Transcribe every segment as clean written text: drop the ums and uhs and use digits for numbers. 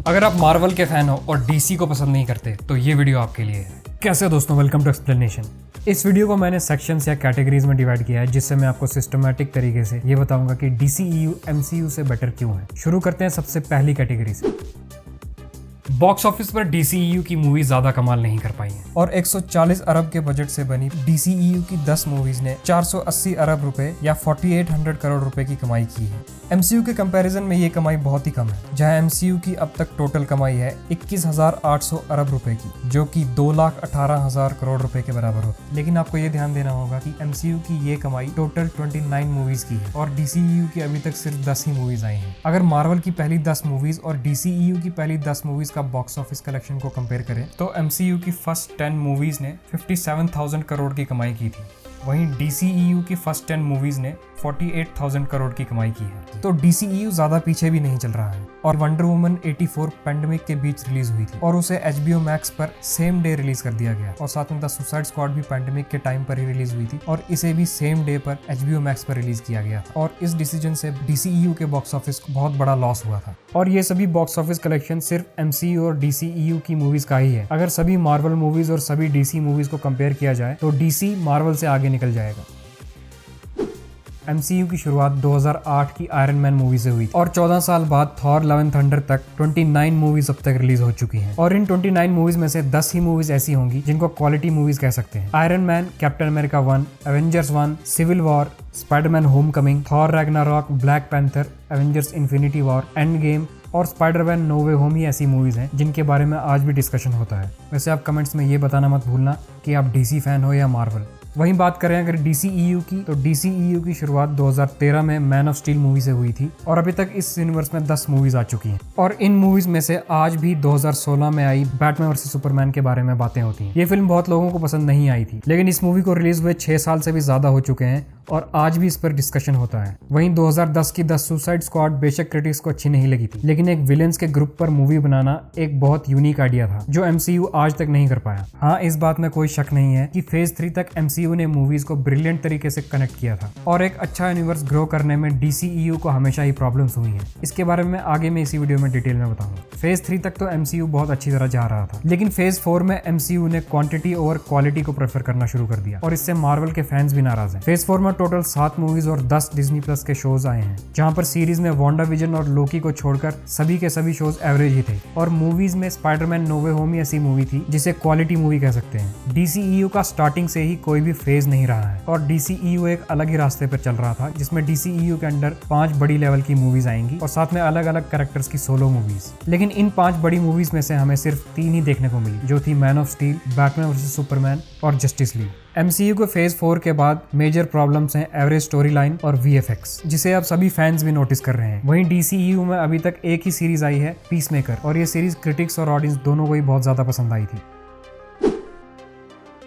अगर आप मार्वल के फैन हो और डीसी को पसंद नहीं करते तो ये वीडियो आपके लिए है। कैसे दोस्तों, वेलकम टू एक्सप्लेनेशन। इस वीडियो को मैंने सेक्शंस या कैटेगरीज में डिवाइड किया है, जिससे मैं आपको सिस्टमैटिक तरीके से ये बताऊंगा कि डीसीईयू एमसीयू से बेटर क्यों है। शुरू करते हैं सबसे पहली कैटेगरी से। बॉक्स ऑफिस पर डीसीईयू की मूवी ज्यादा कमाल नहीं कर पाई है और 140 अरब के बजट से बनी डीसीईयू की 10 मूवीज ने 480 अरब रुपए या 4800 करोड़ रुपए की कमाई की है। एमसीयू के कंपैरिजन में ये कमाई बहुत ही कम है, जहां एमसीयू की अब तक टोटल कमाई है 21,800 अरब रुपए की, जो कि 2,18,000 करोड़ रुपए के बराबर होती है। लेकिन आपको ये ध्यान देना होगा कि एमसीयू की ये कमाई टोटल 29 मूवीज की है और डीसीईयू की अभी तक सिर्फ 10 ही मूवीज आई हैं। अगर मार्वल की पहली 10 मूवीज और डीसीईयू की पहली 10 मूवीज का बॉक्स ऑफिस कलेक्शन को कंपेयर करें तो एमसीयू की फर्स्ट 10 मूवीज ने 57,000 करोड़ की कमाई की थी, वहीं डीसीईयू की फर्स्ट 10 मूवीज ने 48,000 करोड़ की कमाई की है। तो डीसीईयू ज्यादा पीछे भी नहीं चल रहा है और वंडर वुमन 84 पैंडेमिक के बीच रिलीज हुई थी और उसे एचबीओ मैक्स पर सेम डे रिलीज कर दिया गया और साथ में द सुसाइड स्क्वाड भी पैंडेमिक के टाइम पर ही रिलीज हुई थी और इसे भी सेम डे पर एचबीओ मैक्स पर रिलीज किया गया था। और इस डिसीजन से डीसीईयू के बॉक्स ऑफिस को बहुत बड़ा लॉस हुआ था और ये सभी बॉक्स ऑफिस कलेक्शन सिर्फ एमसीयू और डीसीईयू की मूवीज का ही है। अगर सभी मार्वल मूवीज और सभी डीसी मूवीज को कंपेयर किया जाए तो डीसी मार्वल से आगे निकल जाएगा। एमसीयू की शुरुआत 2008 की आयरन मैन मूवी से हुई और 14 साल बाद थॉर लव एंड थंडर तक 29 मूवीज अब तक रिलीज हो चुकी हैं और इन 29 मूवीज में से 10 ही मूवीज ऐसी होंगी जिनको क्वालिटी मूवीज कह सकते हैं। Iron Man, Captain America 1, Avengers 1, Civil War, Spiderman Homecoming, Thor Ragnarok, Black Panther, Avengers Infinity War, End Game और स्पाइडरमैन नो वे होम ही ऐसी मूवीज हैं जिनके बारे में आज भी डिस्कशन होता है। वैसे आप कमेंट्स में ये बताना मत भूलना कि आप डीसी फैन हो या मार्वल। वहीं बात करें अगर डीसीईयू की, तो डीसीईयू की शुरुआत 2013 में मैन ऑफ स्टील मूवी से हुई थी और अभी तक इस यूनिवर्स में 10 मूवीज आ चुकी हैं और इन मूवीज में से आज भी 2016 में आई बैटमैन वर्सेस सुपरमैन के बारे में बातें होती हैं। ये फिल्म बहुत लोगों को पसंद नहीं आई थी, लेकिन इस मूवी को रिलीज हुए 6 साल से भी ज्यादा हो चुके हैं और आज भी इस पर डिस्कशन होता है। वहीं 2010 की द सुसाइड स्क्वाड बेशक क्रिटिक्स को अच्छी नहीं लगी थी, लेकिन एक विलेंस के ग्रुप पर मूवी बनाना एक बहुत यूनिक आइडिया था जो एमसीयू आज तक नहीं कर पाया। हाँ, इस बात में कोई शक नहीं है कि फेज 3 तक एमसीयू ने मूवीज को ब्रिलियंट तरीके से कनेक्ट किया था और एक अच्छा यूनिवर्स ग्रो करने में डीसीईयू को हमेशा ही प्रॉब्लम्स हुई हैं। इसके बारे में आगे मैं इसी वीडियो में डिटेल में बताऊंगा। फेज 3 तक तो एमसीयू बहुत अच्छी तरह जा रहा था, लेकिन फेज 4 में एमसीयू ने क्वांटिटी ओवर क्वालिटी को प्रेफर करना शुरू कर दिया और इससे मार्वल के फैंस भी नाराज हैं। फेज 4 में टोटल 7 मूवीज और 10 डिज्नी प्लस के शोज आए हैं, जहां पर सीरीज में वांडा विजन और लोकी को छोड़कर सभी के सभी शोज एवरेज ही थे और मूवीज में स्पाइडरमैन नो वे होम ही ऐसी मूवी थी जिसे क्वालिटी मूवी कह सकते हैं। डीसीईयू का स्टार्टिंग से ही कोई भी फेज नहीं रहा है और डीसीईयू एक अलग ही रास्ते पर चल रहा था, जिसमें डीसीईयू के अंडर 5 बड़ी लेवल की मूवीज आएंगी और साथ में अलग अलग कैरेक्टर्स की सोलो मूवीज। लेकिन इन 5 बड़ी मूवीज में से हमें सिर्फ 3 ही देखने को मिली, जो थी man of steel, Batman versus Superman और जस्टिस लीग। एमसीयू को फेज 4 के बाद मेजर प्रॉब्लम्स हैं एवरेज स्टोरी लाइन और वीएफएक्स, जिसे अब सभी फैंस भी नोटिस कर रहे हैं। वहीं डीसीईयू में अभी तक एक ही सीरीज आई है, पीसमेकर, और ये सीरीज क्रिटिक्स और ऑडियंस दोनों को ही बहुत ज्यादा पसंद आई थी।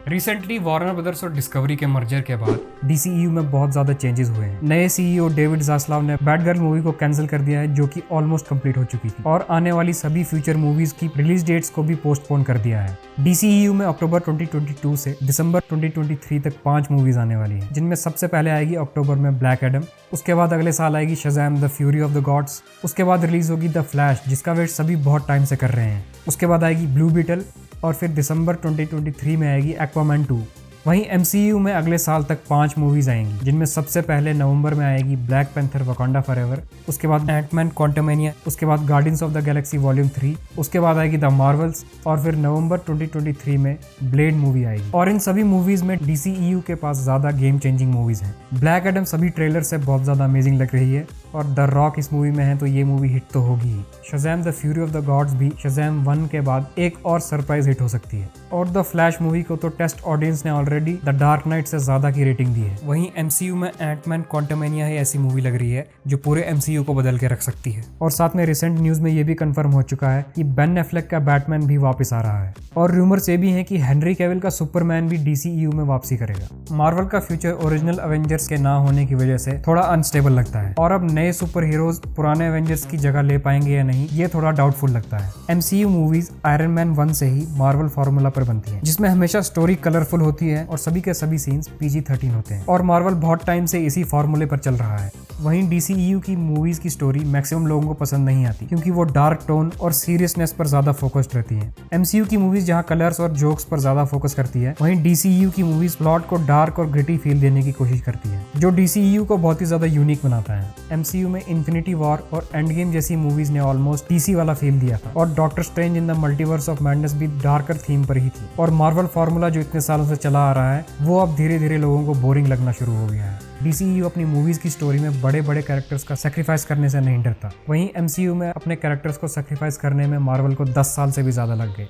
रिसेंटली वार्नर ब्रदर्स और डिस्कवरी के मर्जर के बाद डीसीईयू में बहुत ज्यादा चेंजेस हुए हैं। नए सीईओ डेविड जास्लाव ने बैटगर्ल मूवी को कैंसिल कर दिया है, जो कि ऑलमोस्ट कंप्लीट हो चुकी थी, और आने वाली सभी फ्यूचर मूवीज की रिलीज डेट्स को भी पोस्टपोन कर दिया है। डीसीईयू में अक्टूबर 2022 से दिसंबर 2023 तक 5 मूवीज आने वाली हैं, जिनमें सबसे पहले आएगी अक्टूबर में ब्लैक एडम, उसके बाद अगले साल आएगी Shazam the fury of the God's, उसके बाद रिलीज होगी द फ्लैश, जिसका वेट सभी बहुत टाइम से कर रहे हैं, उसके बाद आएगी ब्लू बीटल और फिर दिसंबर 2023 में आएगी एक्वामैन 2। वहीं एमसीयू में अगले साल तक 5 मूवीज आएंगी, जिनमें सबसे पहले नवंबर में आएगी ब्लैक पैंथर वकांडा फॉरएवर, उसके बाद एंटमैन क्वांटमेनिया, उसके बाद guardians of the Galaxy volume 3, उसके बाद आएगी द मार्वल्स और फिर नवंबर 2023 में ब्लेड मूवी आएगी। और इन सभी मूवीज में डीसीईयू के पास ज्यादा गेम चेंजिंग मूवीज हैं। ब्लैक एडम सभी ट्रेलर से बहुत ज्यादा अमेजिंग लग रही है और द रॉक इस मूवी में है तो ये मूवी हिट तो होगी ही। Shazam the fury of the gods भी शज़ैम 1 के बाद एक और सरप्राइज हिट हो सकती है। और द फ्लैश मूवी को तो टेस्ट ऑडियंस ने ऑलरेडी द डार्क नाइट से ज्यादा की रेटिंग दी है। वहीं एमसीयू में एंटमैन क्वांटमेनिया ही ऐसी मूवी लग रही है जो पूरे एमसीयू को बदल के रख सकती है। और साथ में रिसेंट न्यूज में ये भी कंफर्म हो चुका है कि बेन एफ्लेक का बैटमैन भी वापस आ रहा है और रूमर्स ये भी है कि हेनरी कैविल का सुपरमैन भी डीसीईयू में वापसी करेगा। मार्वल का फ्यूचर ओरिजिनल एवेंजर्स के ना होने की वजह से थोड़ा अनस्टेबल लगता है और अब नए सुपर हीरोज पुराने एवेंजर्स की जगह ले पाएंगे या नहीं, ये थोड़ा डाउटफुल लगता है। एमसीयू मूवीज आयरन मैन 1 से ही मार्वल फॉर्मूला पर बनती है, जिसमें हमेशा स्टोरी कलरफुल होती है और सभी के सभी सीन्स PG-13 होते हैं और मार्वल बहुत टाइम से इसी फॉर्मूले पर चल रहा है। वहीं DCEU की मूवीज की स्टोरी मैक्सिमम लोगों को पसंद नहीं आती क्योंकि वो डार्क टोन और सीरियसनेस पर ज्यादा फोकस्ड रहती है। MCU की मूवीज जहां कलर्स और जोक्स पर ज्यादा फोकस करती है, वहीं DCEU की मूवीज प्लॉट को डार्क और ग्रिटी फील देने की कोशिश करती है, जो DCEU को बहुत ही ज्यादा यूनिक बनाता है। MCU में इन्फिनिटी वॉर और एंड गेम जैसी मूवीज ने ऑलमोस्ट DC वाला फील दिया था, और doctor strange in the multiverse of madness भी डार्कर थीम पर ही थी। और मार्वल फार्मूला जो इतने सालों से चला आ रहा है, वो अब धीरे धीरे लोगों को बोरिंग लगना शुरू हो गया है। DCEU अपनी मूवीज की स्टोरी में बड़े बड़े कैरेक्टर्स का सैक्रिफाइस करने से नहीं डरता, वहीं MCU में अपने कैरेक्टर्स को सैक्रिफाइस करने में मार्वल को 10 साल से भी ज्यादा लग गए।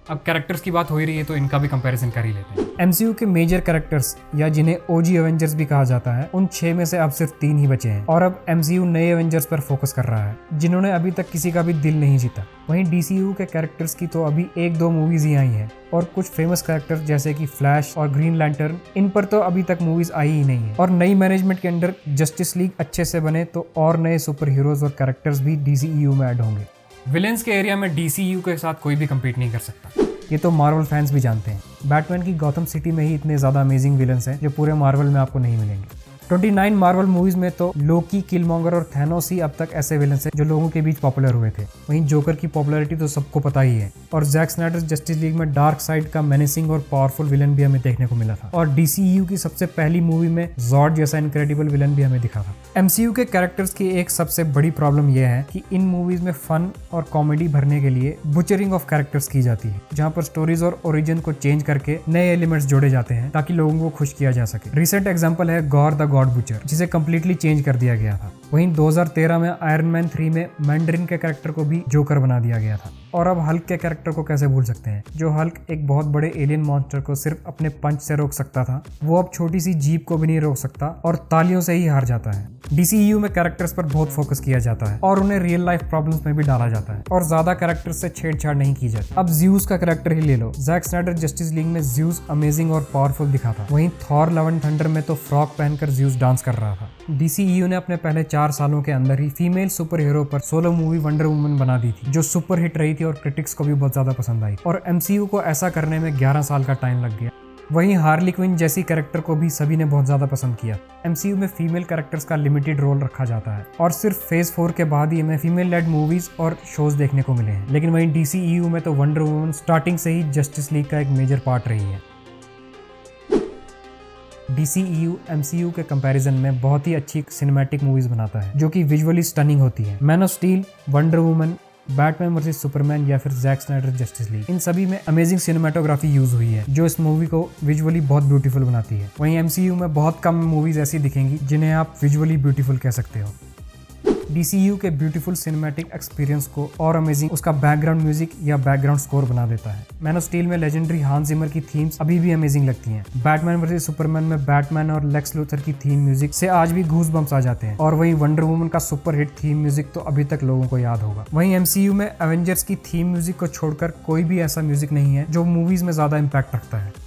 अब कैरेक्टर्स की बात हो ही रही है तो इनका भी कंपैरिजन कर ही लेते हैं। MCU के मेजर कैरेक्टर्स या जिन्हें OG एवेंजर्स भी कहा जाता है, उन 6 में से अब सिर्फ 3 ही बचे हैं, और अब MCU नए एवेंजर्स पर फोकस कर रहा है जिन्होंने अभी तक किसी का भी दिल नहीं जीता। वहीं DCU के कैरेक्टर्स की तो अभी 1-2 मूवीज ही आई हैं, और कुछ फेमस कैरेक्टर्स जैसे कि फ्लैश और ग्रीन लैंटर्न, इन पर तो अभी तक मूवीज आई ही नहीं है। और नई मैनेजमेंट के अंडर जस्टिस लीग अच्छे से बने तो और नए सुपर हीरोज और कैरेक्टर्स भी DCEU में ऐड होंगे। विलेंस के एरिया में DCEU के साथ कोई भी कम्पीट नहीं कर सकता, ये तो मार्वल फैंस भी जानते हैं। बैटमैन की गॉथम सिटी में ही इतने ज्यादा अमेजिंग विलेंस हैं जो पूरे मार्वल में आपको नहीं मिलेंगे। 29 मार्वल मूवीज में तो लोकी, किलमॉन्गर और थैनोस ही अब तक ऐसे विलेंस हैं जो लोगों के बीच पॉपुलर हुए थे। वहीं जोकर की पॉपुलैरिटी तो सबको पता ही है, और जैक स्नाइडर जस्टिस लीग में डार्क साइड का मेनेसिंग और पावरफुल विलन भी हमें देखने को मिला था, और DCEU की सबसे पहली मूवी में जॉर्ड जैसा इनक्रेडिबल विलन भी हमें दिखा था। MCU के कैरेक्टर्स की एक सबसे बड़ी प्रॉब्लम यह है कि इन मूवीज में फन और कॉमेडी भरने के लिए बुचरिंग ऑफ कैरेक्टर्स की जाती है, जहां पर स्टोरीज और ओरिजिन को चेंज करके नए एलिमेंट्स जोड़े जाते हैं ताकि लोगों को खुश किया जा सके। रिसेंट एग्जांपल है गॉर द गॉड बुचर, जिसे कंप्लीटली चेंज कर दिया गया था। वहीं 2013 में आयरन मैन 3 में मैंडरिन के कैरेक्टर को भी जोकर बना दिया गया था। और अब हल्क के कैरेक्टर को कैसे भूल सकते हैं, जो हल्क एक बहुत बड़े एलियन मॉन्स्टर को सिर्फ अपने पंच से रोक सकता था, वो अब छोटी सी जीप को भी नहीं रोक सकता और तालियों से ही हार जाता है। DCEU में कैरेक्टर्स पर बहुत फोकस किया जाता है और उन्हें रियल लाइफ प्रॉब्लम्स में भी डाला जाता है, और ज्यादा कैरेक्टर्स से छेड़छाड़ नहीं की जाती। अब ज़्यूस का कैरेक्टर ही ले लो, जैक स्नाइडर जस्टिस लीग में ज़्यूस अमेजिंग और पावरफुल दिखा था। वहीं थॉर लव एंड थंडर में तो फ्रॉक पहनकर ज़्यूस डांस कर रहा था। DCEU ने अपने पहले 4 सालों के अंदर ही फीमेल सुपर हीरो पर सोलो मूवी वंडर वुमन बना दी थी, जो सुपर हिट रही थी और क्रिटिक्स को भी बहुत ज्यादा पसंद आई, और MCU को ऐसा करने में 11 साल का टाइम लग गया। वहीं हार्ली क्विन जैसी कैरेक्टर को भी सभी ने बहुत ज्यादा पसंद किया। MCU में फीमेल कैरेक्टर्स का लिमिटेड रोल रखा जाता है, और सिर्फ फेज 4 के बाद ही हमें फीमेल लेड मूवीज और शोज देखने को मिले हैं। लेकिन वहीं DCEU में तो वंडर वुमन स्टार्टिंग से ही जस्टिस लीग का एक मेजर पार्ट रही है। DCEU MCU के कंपैरिजन में बहुत ही अच्छी सिनेमैटिक मूवीज बनाता है, जो कि विजुअली स्टनिंग होती है। Man of steel, wonder woman, Batman versus Superman या फिर जैक स्नाइडर जस्टिस लीग, इन सभी में अमेजिंग सिनेमेटोग्राफी यूज हुई है, जो इस मूवी को विजुअली बहुत ब्यूटीफुल बनाती है। वहीं MCU में बहुत कम मूवीज ऐसी दिखेंगी जिन्हें आप विजुअली ब्यूटीफुल कह सकते हो। DCEU के ब्यूटीफुल सिनेमैटिक एक्सपीरियंस को और अमेजिंग उसका बैकग्राउंड म्यूजिक या बैकग्राउंड स्कोर बना देता है। मैन ऑफ स्टील में लेजेंडरी हांस जिमर की थीम्स अभी भी अमेजिंग लगती हैं। बैटमैन वर्सेस सुपरमैन में बैटमैन और लेक्स लूथर की थीम म्यूजिक से आज भी गूज बम्प्स आ जाते हैं, और वहीं वंडर वुमन का सुपर हिट थीम म्यूजिक तो अभी तक लोगों को याद होगा। वहीं MCU में एवेंजर्स की थीम म्यूजिक को छोड़कर कोई भी ऐसा म्यूजिक नहीं है जो मूवीज में ज्यादा इम्पैक्ट रखता है।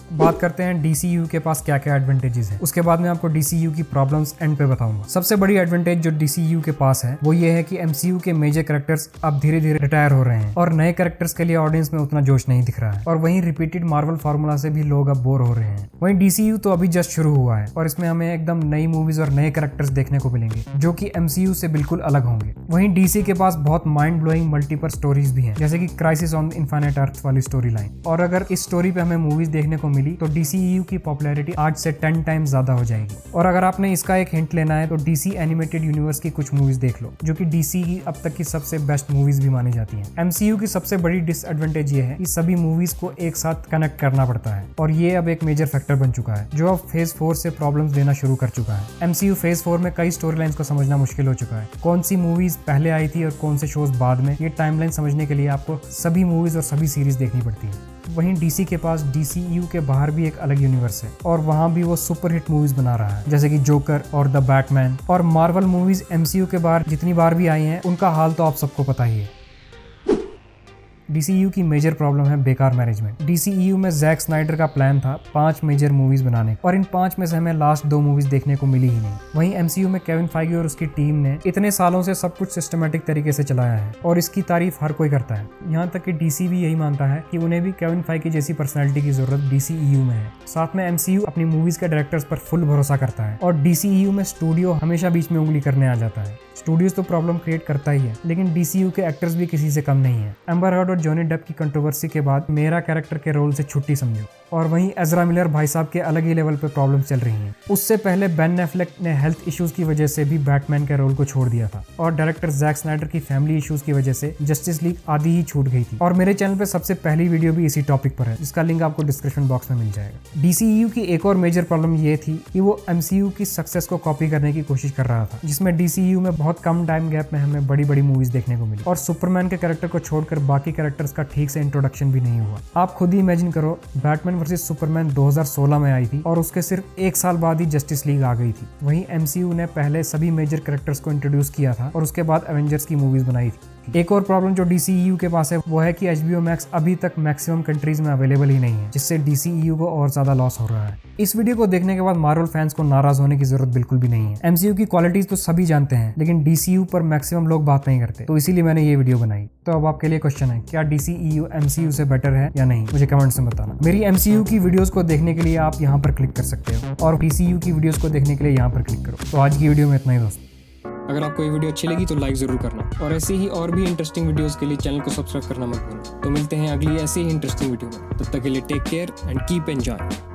बात करते हैं DCEU के पास क्या क्या एडवांटेजेस हैं, उसके बाद मैं आपको DCEU की प्रॉब्लम्स एंड पे बताऊंगा। सबसे बड़ी एडवांटेज जो DCEU के पास है वो ये है कि MCU के मेजर कैरेक्टर्स अब धीरे धीरे रिटायर हो रहे हैं, और नए कैरेक्टर्स के लिए ऑडियंस में उतना जोश नहीं दिख रहा है, और वहीं रिपीटेड मार्वल फार्मूला से भी लोग अब बोर हो रहे हैं। वहीं DCEU तो अभी जस्ट शुरू हुआ है, और इसमें हमें एकदम नई मूवीज और नए कैरेक्टर्स देखने को मिलेंगे जो कि MCU से बिल्कुल अलग होंगे। वहीं DC के पास बहुत माइंड ब्लोइंग मल्टीपल स्टोरीज भी हैं, जैसे कि क्राइसिस ऑन इनफाइनाइट अर्थ वाली स्टोरी लाइन, और अगर इस स्टोरी पे हमें मूवीज देखने को मिली तो DCEU की पॉपुलैरिटी 8 से 10 टाइम्स ज्यादा हो जाएगी। और अगर आपने इसका एक हिंट लेना है तो DC एनिमेटेड यूनिवर्स की कुछ मूवीज देख लो, जो कि DC की अब तक की सबसे बेस्ट मूवीज भी मानी जाती हैं। MCU की सबसे बड़ी डिसएडवांटेज ये है कि सभी मूवीज को एक साथ कनेक्ट करना पड़ता है, और ये अब एक मेजर फैक्टर बन चुका है, जो अब फेज 4 से प्रॉब्लम्स देना शुरू कर चुका है। MCU फेज 4 में कई स्टोरी लाइन्स को समझना मुश्किल हो चुका है। कौन सी मूवीज पहले आई थी और कौन से शोज बाद में, ये टाइमलाइन समझने के लिए आपको सभी मूवीज और सभी सीरीज देखनी पड़ती है। वहीं DC के पास DCEU के बाहर भी एक अलग यूनिवर्स है, और वहां भी वो सुपर हिट मूवीज बना रहा है, जैसे कि जोकर और द बैटमैन। और मार्वल मूवीज MCU के बाहर जितनी बार भी आई हैं, उनका हाल तो आप सबको पता ही है। DCEU की मेजर प्रॉब्लम है बेकार मैनेजमेंट। DCEU में जैक स्नाइडर का प्लान था 5 मेजर मूवीज बनाने और इन 5 में से हमें लास्ट 2 मूवीज देखने को मिली ही नहीं। वहीं MCU में केविन फाइगी और उसकी टीम ने इतने सालों से सब कुछ सिस्टमेटिक तरीके से चलाया है और इसकी तारीफ हर कोई करता है। यहाँ तक कि DC भी यही मानता है कि उन्हें भी केविन फाइगी जैसी पर्सनैलिटी की जरूरत DCEU में है। साथ में MCU अपनी मूवीज के डायरेक्टर्स पर फुल भरोसा करता है और DCEU में स्टूडियो हमेशा बीच में उंगली करने आ जाता है। स्टूडियोज तो प्रॉब्लम क्रिएट करता ही है, लेकिन DCU के एक्टर्स भी किसी से कम नहीं है। एम्बर हर्ड और जॉनी डेप की कंट्रोवर्सी के बाद मेरा कैरेक्टर के रोल से छुट्टी समझो। और वहीं एजरा मिलर भाई साहब के अलग ही लेवल पे प्रॉब्लम चल रही हैं। उससे पहले बेन एफ्लेक ने हेल्थ इश्यूज की वजह से भी बैटमैन के रोल को छोड़ दिया था और डायरेक्टर जैक स्नाइडर की फैमिली इश्यूज की वजह से जस्टिस लीग आधी ही छूट गई थी। और मेरे चैनल पे सबसे पहली वीडियो भी इसी टॉपिक पर है, जिसका लिंक आपको डिस्क्रिप्शन बॉक्स में मिल जाएगा। DCEU की एक और मेजर प्रॉब्लम ये थी कि वो MCU की सक्सेस को कॉपी करने की कोशिश कर रहा था, जिसमें DCEU में बहुत कम टाइम गैप में हमें बड़ी बड़ी मूवीज देखने को मिली और सुपरमैन के कैरेक्टर को छोड़कर बाकी कैरेक्टर्स का ठीक से इंट्रोडक्शन भी नहीं हुआ। आप खुद ही इमेजिन करो, बैटमैन वर्सेस सुपरमैन 2016 में आई थी और उसके सिर्फ 1 साल बाद ही जस्टिस लीग आ गई थी। वहीं MCU ने पहले सभी मेजर कैरेक्टर्स को इंट्रोड्यूस किया था और उसके बाद एवेंजर्स की मूवीज बनाई थी। एक और प्रॉब्लम जो DCEU के पास है वो है कि HBO Max अभी तक मैक्सिमम कंट्रीज में अवेलेबल ही नहीं है, जिससे DCEU को और ज्यादा लॉस हो रहा है। इस वीडियो को देखने के बाद मार्वल फैंस को नाराज होने की जरूरत बिल्कुल भी नहीं है। MCU की क्वालिटीज तो सभी जानते हैं, लेकिन DCU पर मैक्सिमम लोग बात नहीं करते, तो इसीलिए मैंने ये वीडियो बनाई। तो अब आपके लिए क्वेश्चन है, क्या DCEU MCU से बेटर है या नहीं? मुझे कमेंट्स में बताना। मेरी MCU की वीडियोस को देखने के लिए आप यहाँ पर क्लिक कर सकते हो और DCU की वीडियोस को देखने के लिए यहाँ पर क्लिक करो। तो आज की वीडियो में इतना ही दोस्तों। अगर आपको ये वीडियो अच्छी लगी तो लाइक ज़रूर करना और ऐसे ही और भी इंटरेस्टिंग वीडियोस के लिए चैनल को सब्सक्राइब करना मत भूलना। तो मिलते हैं अगली ऐसी ही इंटरेस्टिंग वीडियो में। तब तक के लिए take care and keep enjoy.